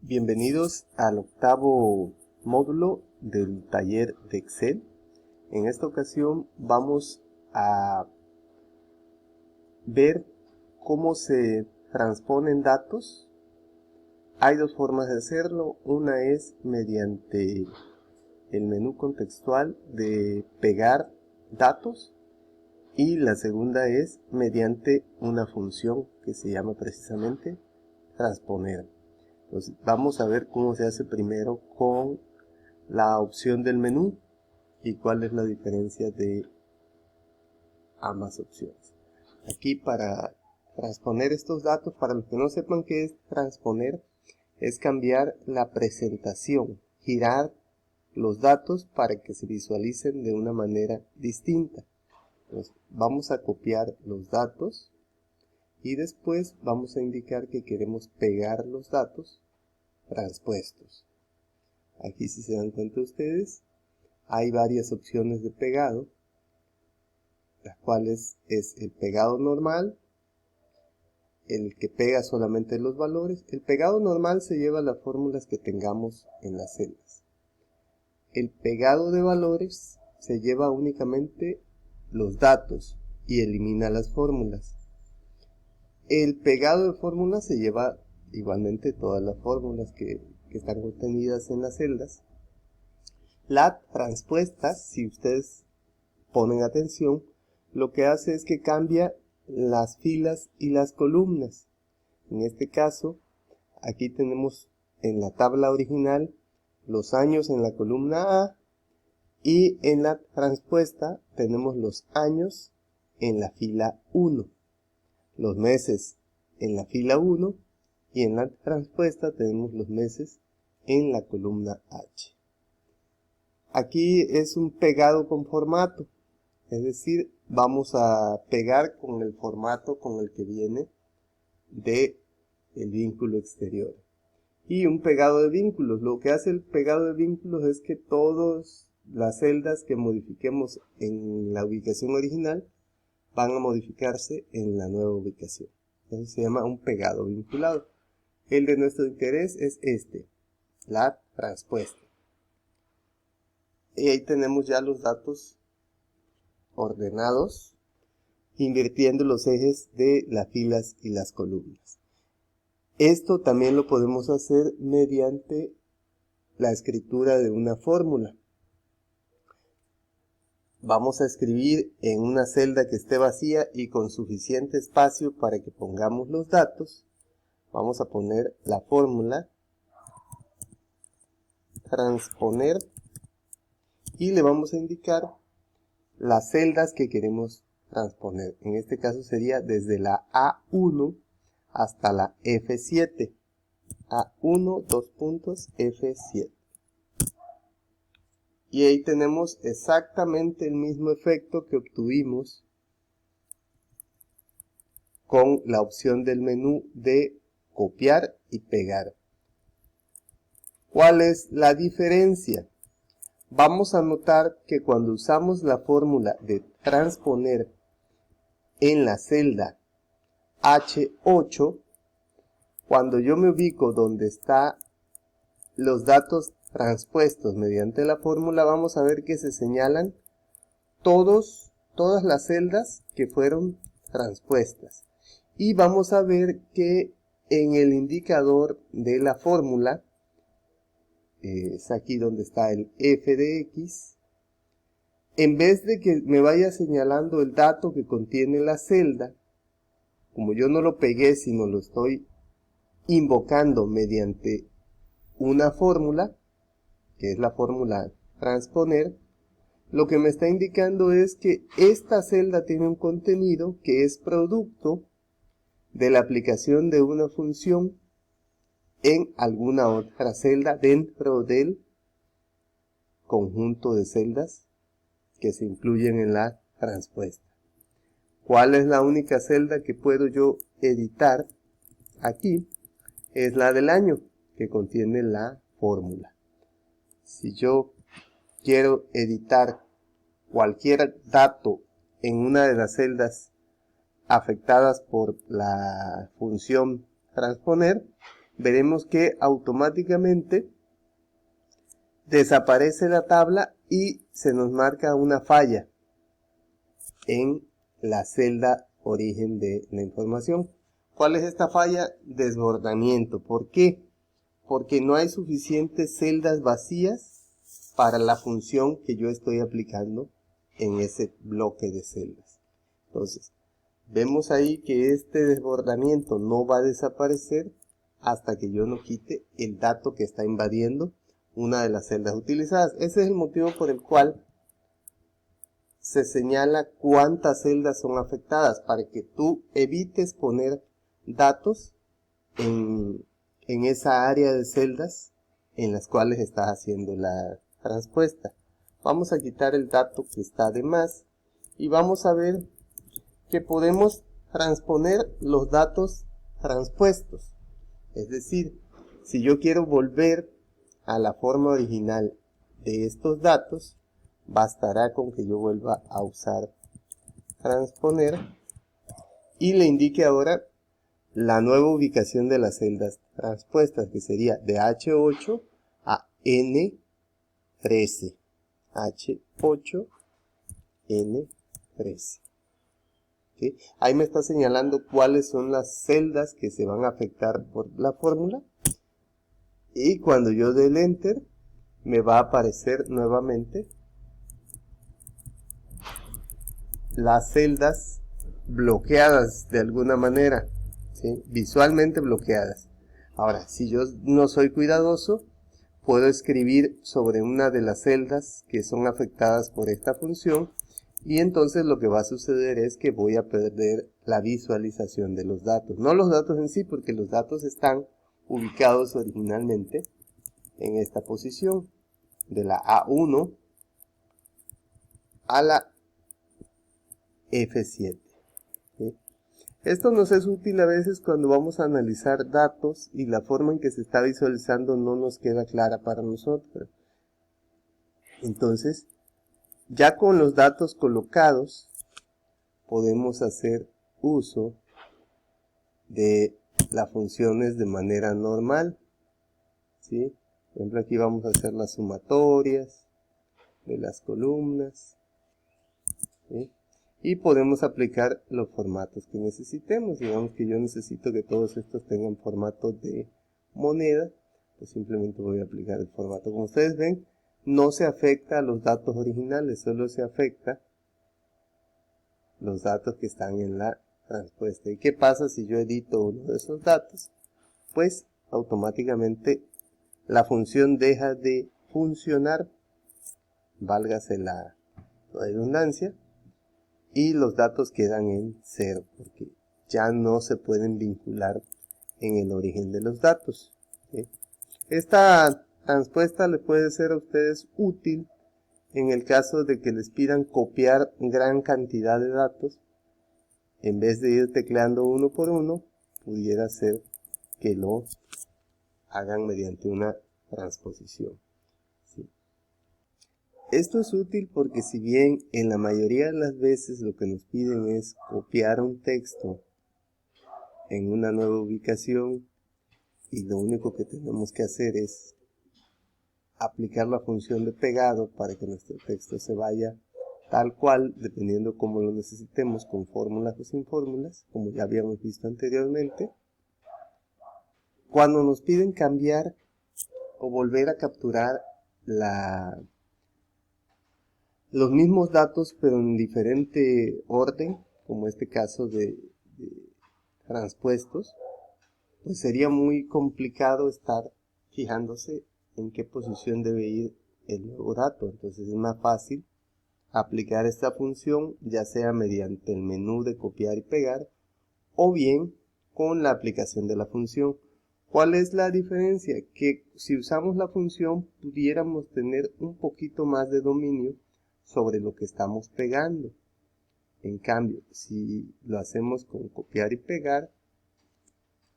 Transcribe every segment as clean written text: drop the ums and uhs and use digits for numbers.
Bienvenidos al octavo módulo del taller de Excel. En esta ocasión vamos a ver cómo se transponen datos. Hay dos formas de hacerlo. Una es mediante el menú contextual de pegar datos y la segunda es mediante una función que se llama precisamente transponer. Entonces, vamos a ver cómo se hace primero con la opción del menú y cuál es la diferencia de ambas opciones. Aquí para transponer estos datos, para los que no sepan qué es transponer, es cambiar la presentación, girar los datos para que se visualicen de una manera distinta. Entonces, vamos a copiar los datos y después vamos a indicar que queremos pegar los datos transpuestos. Aquí, si se dan cuenta ustedes, hay varias opciones de pegado, las cuales es el pegado normal, el que pega solamente los valores. El pegado normal se lleva las fórmulas que tengamos en las celdas. El pegado de valores se lleva únicamente los datos y elimina las fórmulas. El pegado de fórmulas se lleva igualmente todas las fórmulas que están contenidas en las celdas. La transpuesta, si ustedes ponen atención, lo que hace es que cambia las filas y las columnas. En este caso, aquí tenemos en la tabla original los años en la columna A y en la transpuesta tenemos los años en la fila 1, los meses en la fila 1 y en la transpuesta tenemos los meses en la columna H. Aquí es un pegado con formato, es decir, vamos a pegar con el formato con el que viene del vínculo exterior. Y un pegado de vínculos, lo que hace el pegado de vínculos es que todas las celdas que modifiquemos en la ubicación original van a modificarse en la nueva ubicación. Entonces se llama un pegado vinculado. El de nuestro interés es este, la transpuesta. Y ahí tenemos ya los datos ordenados, invirtiendo los ejes de las filas y las columnas. Esto también lo podemos hacer mediante la escritura de una fórmula. Vamos a escribir en una celda que esté vacía y con suficiente espacio para que pongamos los datos. Vamos a poner la fórmula transponer y le vamos a indicar las celdas que queremos transponer. En este caso sería desde la A1 hasta la F7. A1, F7. Y ahí tenemos exactamente el mismo efecto que obtuvimos con la opción del menú de copiar y pegar. ¿Cuál es la diferencia? Vamos a notar que cuando usamos la fórmula de transponer en la celda H8, cuando yo me ubico donde están los datos transpuestos mediante la fórmula, vamos a ver que se señalan todas las celdas que fueron transpuestas. Y vamos a ver que en el indicador de la fórmula, es aquí donde está el f de x, en vez de que me vaya señalando el dato que contiene la celda, como yo no lo pegué, sino lo estoy invocando mediante una fórmula, que es la fórmula transponer, lo que me está indicando es que esta celda tiene un contenido que es producto de la aplicación de una función en alguna otra celda dentro del conjunto de celdas que se incluyen en la transpuesta. ¿Cuál es la única celda que puedo yo editar aquí? Es la del año, que contiene la fórmula. Si yo quiero editar cualquier dato en una de las celdas afectadas por la función transponer, veremos que automáticamente desaparece la tabla y se nos marca una falla en la celda origen de la información. ¿Cuál es esta falla? Desbordamiento. ¿Por qué? Porque no hay suficientes celdas vacías para la función que yo estoy aplicando en ese bloque de celdas. Entonces, vemos ahí que este desbordamiento no va a desaparecer hasta que yo no quite el dato que está invadiendo una de las celdas utilizadas. Ese es el motivo por el cual se señala cuántas celdas son afectadas, para que tú evites poner datos en esa área de celdas en las cuales estás haciendo la transpuesta. Vamos a quitar el dato que está de más y vamos a ver que podemos transponer los datos transpuestos. Es decir, si yo quiero volver a la forma original de estos datos, bastará con que yo vuelva a usar transponer y le indique ahora la nueva ubicación de las celdas transpuestas, que sería de H8 a N13. H8, N13. ¿Sí? Ahí me está señalando cuáles son las celdas que se van a afectar por la fórmula. Y cuando yo dé el Enter, me va a aparecer nuevamente las celdas bloqueadas de alguna manera, ¿sí? Visualmente bloqueadas. Ahora, si yo no soy cuidadoso, puedo escribir sobre una de las celdas que son afectadas por esta función y entonces lo que va a suceder es que voy a perder la visualización de los datos. No los datos en sí, porque los datos están ubicados originalmente en esta posición, de la A1 a la F7. ¿Sí? Esto nos es útil a veces cuando vamos a analizar datos y la forma en que se está visualizando no nos queda clara para nosotros. Entonces, ya con los datos colocados, podemos hacer uso de las funciones de manera normal. ¿Sí? Por ejemplo, aquí vamos a hacer las sumatorias de las columnas. ¿Sí? Y podemos aplicar los formatos que necesitemos. Digamos que yo necesito que todos estos tengan formato de moneda, pues simplemente voy a aplicar el formato. Como ustedes ven, no se afecta a los datos originales, solo se afecta los datos que están en la transpuesta. ¿Y qué pasa si yo edito uno de esos datos? Pues automáticamente la función deja de funcionar, válgase la redundancia, y los datos quedan en cero, porque ya no se pueden vincular en el origen de los datos. ¿Sí? Esta transpuesta le puede ser a ustedes útil en el caso de que les pidan copiar gran cantidad de datos. En vez de ir tecleando uno por uno, pudiera ser que lo hagan mediante una transposición. ¿Sí? Esto es útil porque si bien en la mayoría de las veces lo que nos piden es copiar un texto en una nueva ubicación y lo único que tenemos que hacer es aplicar la función de pegado para que nuestro texto se vaya tal cual, dependiendo cómo lo necesitemos, con fórmulas o sin fórmulas, como ya habíamos visto anteriormente. Cuando nos piden cambiar o volver a capturar los mismos datos pero en diferente orden, como este caso de transpuestos, pues sería muy complicado estar fijándose en qué posición debe ir el nuevo dato. Entonces es más fácil aplicar esta función, ya sea mediante el menú de copiar y pegar o bien con la aplicación de la función. ¿Cuál es la diferencia? Que si usamos la función pudiéramos tener un poquito más de dominio sobre lo que estamos pegando. En cambio, si lo hacemos con copiar y pegar,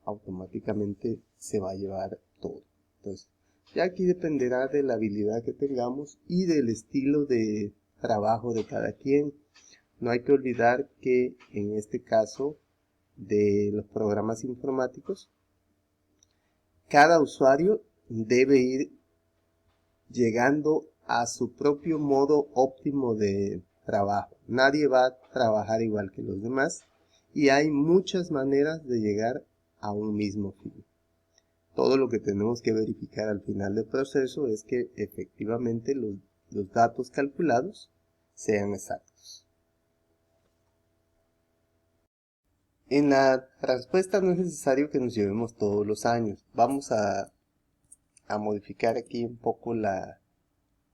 automáticamente se va a llevar todo. Entonces, ya aquí dependerá de la habilidad que tengamos y del estilo de trabajo de cada quien. No hay que olvidar que en este caso de los programas informáticos, cada usuario debe ir llegando a su propio modo óptimo de trabajo. Nadie va a trabajar igual que los demás y hay muchas maneras de llegar a un mismo fin. Todo lo que tenemos que verificar al final del proceso es que efectivamente los datos calculados sean exactos. En la respuesta no es necesario que nos llevemos todos los años. Vamos a modificar aquí un poco la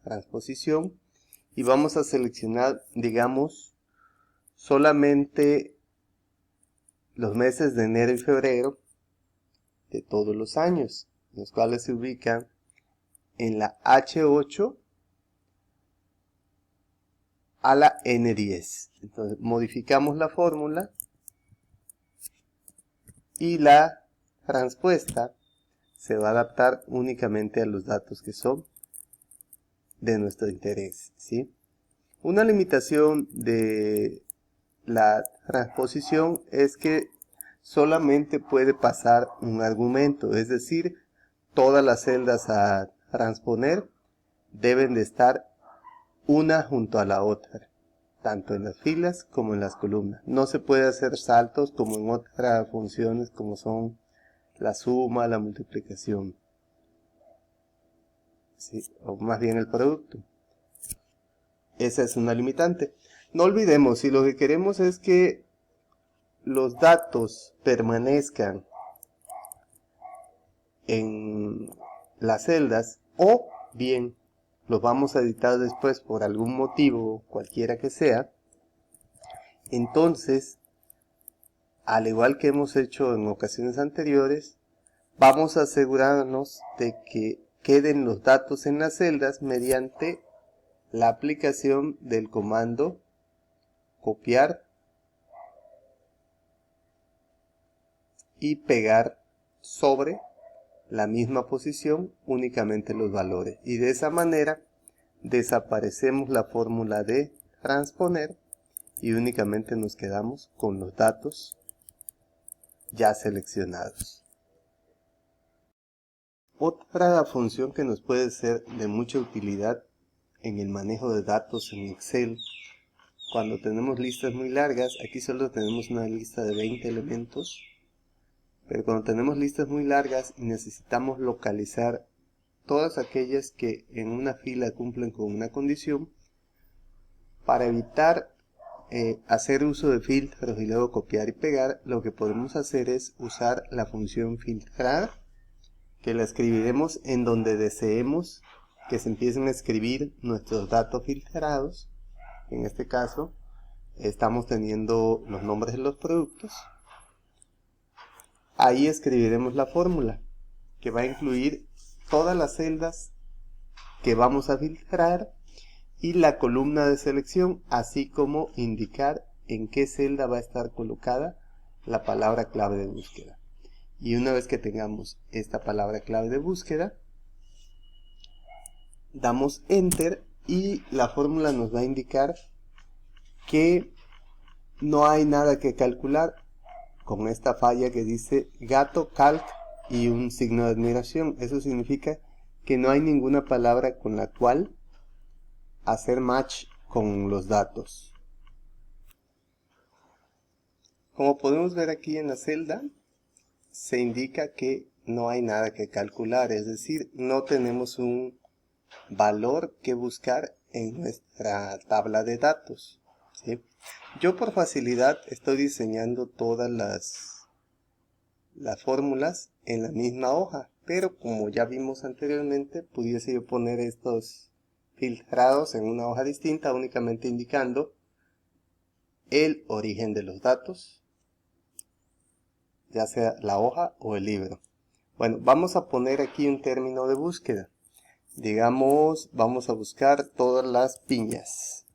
transposición y vamos a seleccionar, digamos, solamente los meses de enero y febrero de todos los años, los cuales se ubican en la H8 a la N10. Entonces modificamos la fórmula y la respuesta se va a adaptar únicamente a los datos que son de nuestro interés, ¿sí? Una limitación de la transposición es que solamente puede pasar un argumento, es decir, todas las celdas a transponer deben de estar una junto a la otra, tanto en las filas como en las columnas. No se puede hacer saltos como en otras funciones como son la suma, la multiplicación, ¿sí? O más bien el producto. Esa es una limitante. No olvidemos, si lo que queremos es que los datos permanezcan en las celdas o bien los vamos a editar después por algún motivo, cualquiera que sea, entonces, al igual que hemos hecho en ocasiones anteriores, vamos a asegurarnos de que queden los datos en las celdas mediante la aplicación del comando copiar y pegar sobre la misma posición únicamente los valores, y de esa manera desaparecemos la fórmula de transponer y únicamente nos quedamos con los datos ya seleccionados. Otra función que nos puede ser de mucha utilidad en el manejo de datos en Excel, cuando tenemos listas muy largas, aquí solo tenemos una lista de 20 elementos, pero cuando tenemos listas muy largas y necesitamos localizar todas aquellas que en una fila cumplen con una condición, para evitar hacer uso de filtros y luego copiar y pegar, lo que podemos hacer es usar la función filtrar, que la escribiremos en donde deseemos que se empiecen a escribir nuestros datos filtrados. En este caso estamos teniendo los nombres de los productos. Ahí escribiremos la fórmula que va a incluir todas las celdas que vamos a filtrar y la columna de selección, así como indicar en qué celda va a estar colocada la palabra clave de búsqueda. Y una vez que tengamos esta palabra clave de búsqueda, damos enter y la fórmula nos va a indicar que no hay nada que calcular, con esta falla que dice gato calc y un signo de admiración. Eso significa que no hay ninguna palabra con la cual hacer match con los datos. Como podemos ver aquí en la celda, se indica que no hay nada que calcular, es decir, no tenemos un valor que buscar en nuestra tabla de datos, ¿sí? Yo por facilidad estoy diseñando todas las fórmulas en la misma hoja, pero como ya vimos anteriormente, pudiese yo poner estos filtrados en una hoja distinta, únicamente indicando el origen de los datos, ya sea la hoja o el libro. Bueno, vamos a poner aquí un término de búsqueda. Digamos, vamos a buscar todas las piñas.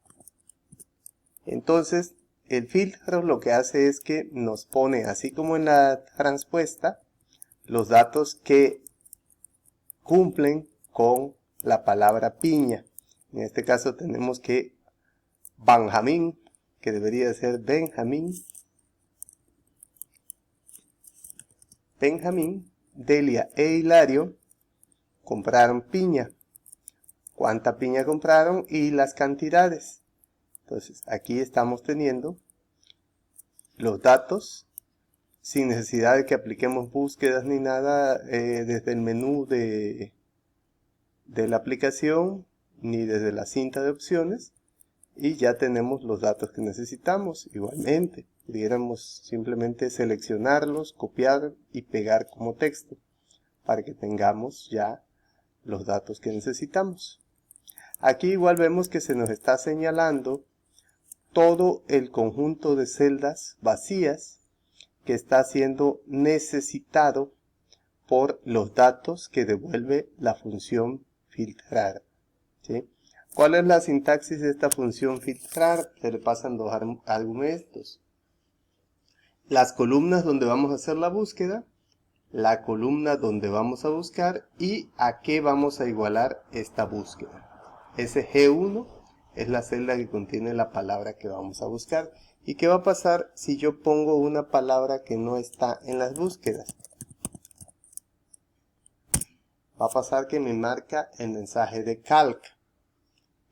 Entonces, el filtro lo que hace es que nos pone, así como en la respuesta, los datos que cumplen con la palabra piña. En este caso tenemos que Benjamín, que debería ser Benjamín, Delia e Hilario compraron piña. ¿Cuánta piña compraron? Y las cantidades. Entonces, aquí estamos teniendo los datos sin necesidad de que apliquemos búsquedas ni nada desde el menú de la aplicación ni desde la cinta de opciones, y ya tenemos los datos que necesitamos. Igualmente, pudiéramos simplemente seleccionarlos, copiar y pegar como texto para que tengamos ya los datos que necesitamos. Aquí igual vemos que se nos está señalando todo el conjunto de celdas vacías que está siendo necesitado por los datos que devuelve la función filtrar, ¿sí? ¿Cuál es la sintaxis de esta función filtrar? Se le pasan dos argumentos: las columnas donde vamos a hacer la búsqueda, la columna donde vamos a buscar y a qué vamos a igualar esta búsqueda. Ese G1 es la celda que contiene la palabra que vamos a buscar. ¿Y qué va a pasar si yo pongo una palabra que no está en las búsquedas? Va a pasar que me marca el mensaje de calc,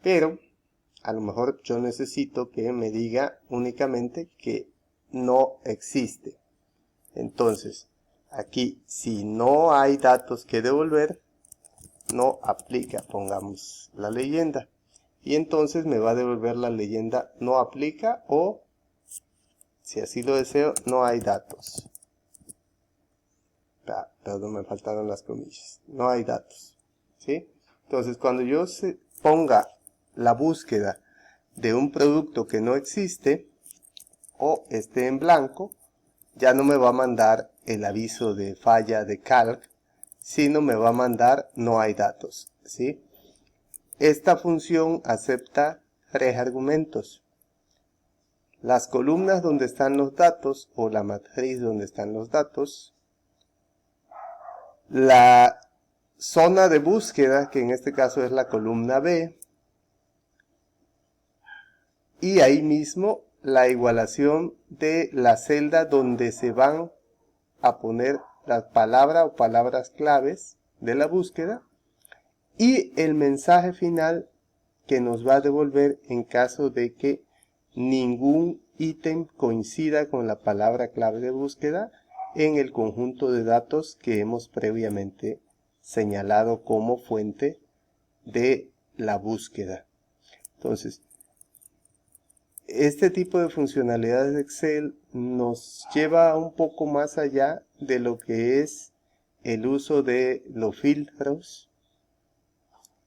pero a lo mejor yo necesito que me diga únicamente que no existe. Entonces, aquí si no hay datos que devolver, no aplica, pongamos la leyenda. Y entonces me va a devolver la leyenda no aplica, o si así lo deseo, no hay datos. Perdón, me faltaron las comillas. No hay datos, ¿sí? Entonces, cuando yo ponga la búsqueda de un producto que no existe o esté en blanco, ya no me va a mandar el aviso de falla de calc, sino me va a mandar no hay datos, ¿sí? Esta función acepta 3 argumentos: las columnas donde están los datos o la matriz donde están los datos, la zona de búsqueda, que en este caso es la columna B, y ahí mismo la igualación de la celda donde se van a poner la palabra o palabras claves de la búsqueda, y el mensaje final que nos va a devolver en caso de que ningún ítem coincida con la palabra clave de búsqueda en el conjunto de datos que hemos previamente señalado como fuente de la búsqueda. Entonces, este tipo de funcionalidades de Excel nos lleva un poco más allá de lo que es el uso de los filtros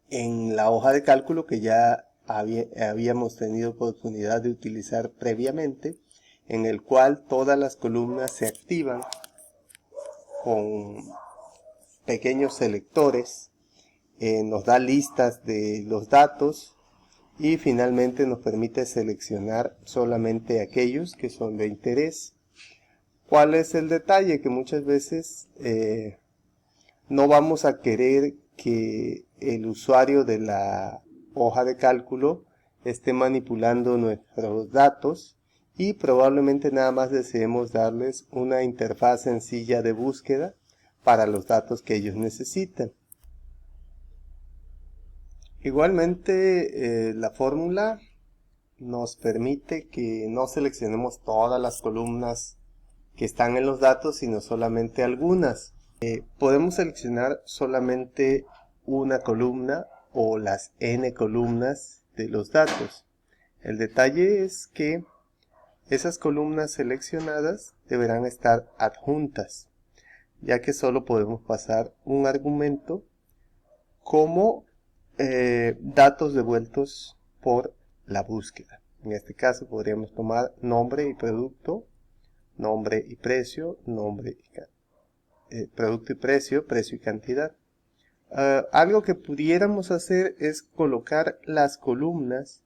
en la hoja de cálculo que ya habíamos tenido oportunidad de utilizar previamente, en el cual todas las columnas se activan con pequeños selectores, nos da listas de los datos y finalmente nos permite seleccionar solamente aquellos que son de interés. ¿Cuál es el detalle? Que muchas veces no vamos a querer que el usuario de la hoja de cálculo esté manipulando nuestros datos, y probablemente nada más deseemos darles una interfaz sencilla de búsqueda para los datos que ellos necesitan. Igualmente, la fórmula nos permite que no seleccionemos todas las columnas que están en los datos, sino solamente algunas. Podemos seleccionar solamente una columna o las n columnas de los datos. El detalle es que esas columnas seleccionadas deberán estar adjuntas, ya que solo podemos pasar un argumento como datos devueltos por la búsqueda. En este caso podríamos tomar nombre y producto, nombre y precio, producto y precio, precio y cantidad. Algo que pudiéramos hacer es colocar las columnas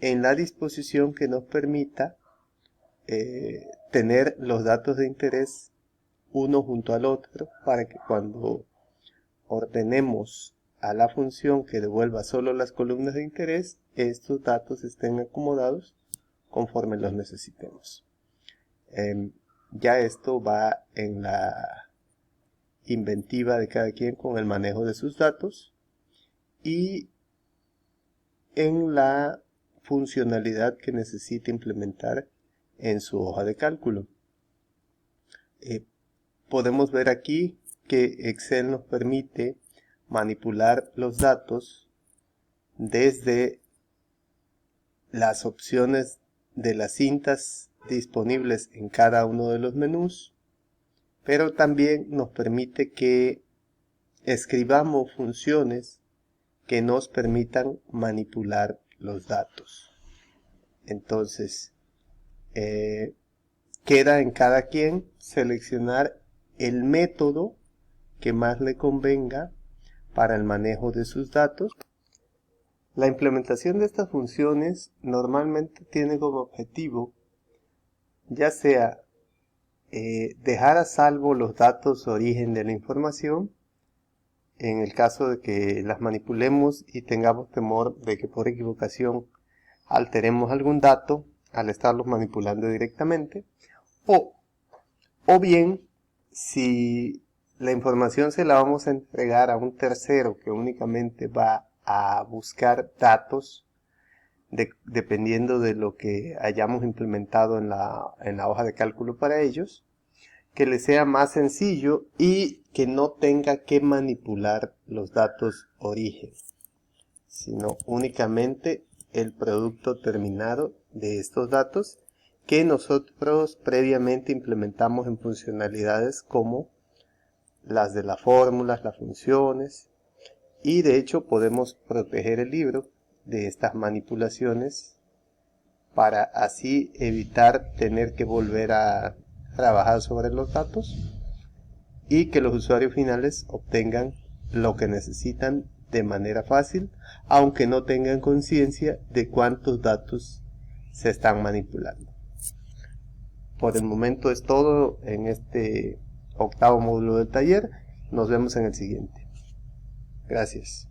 en la disposición que nos permita tener los datos de interés uno junto al otro, para que cuando ordenemos a la función que devuelva solo las columnas de interés, estos datos estén acomodados conforme los necesitemos. Ya esto va en inventiva de cada quien con el manejo de sus datos y en la funcionalidad que necesita implementar en su hoja de cálculo. Podemos ver aquí que Excel nos permite manipular los datos desde las opciones de las cintas disponibles en cada uno de los menús, pero también nos permite que escribamos funciones que nos permitan manipular los datos. Entonces, queda en cada quien seleccionar el método que más le convenga para el manejo de sus datos. La implementación de estas funciones normalmente tiene como objetivo ya sea dejar a salvo los datos origen de la información en el caso de que las manipulemos y tengamos temor de que por equivocación alteremos algún dato al estarlos manipulando directamente, o bien si la información se la vamos a entregar a un tercero que únicamente va a buscar datos dependiendo de lo que hayamos implementado en la hoja de cálculo para ellos, que les sea más sencillo y que no tenga que manipular los datos origen, sino únicamente el producto terminado de estos datos que nosotros previamente implementamos en funcionalidades como las de las fórmulas, las funciones, y de hecho podemos proteger el libro de estas manipulaciones para así evitar tener que volver a trabajar sobre los datos y que los usuarios finales obtengan lo que necesitan de manera fácil, aunque no tengan conciencia de cuántos datos se están manipulando. Por el momento es todo en este octavo módulo del taller. Nos vemos en el siguiente. Gracias.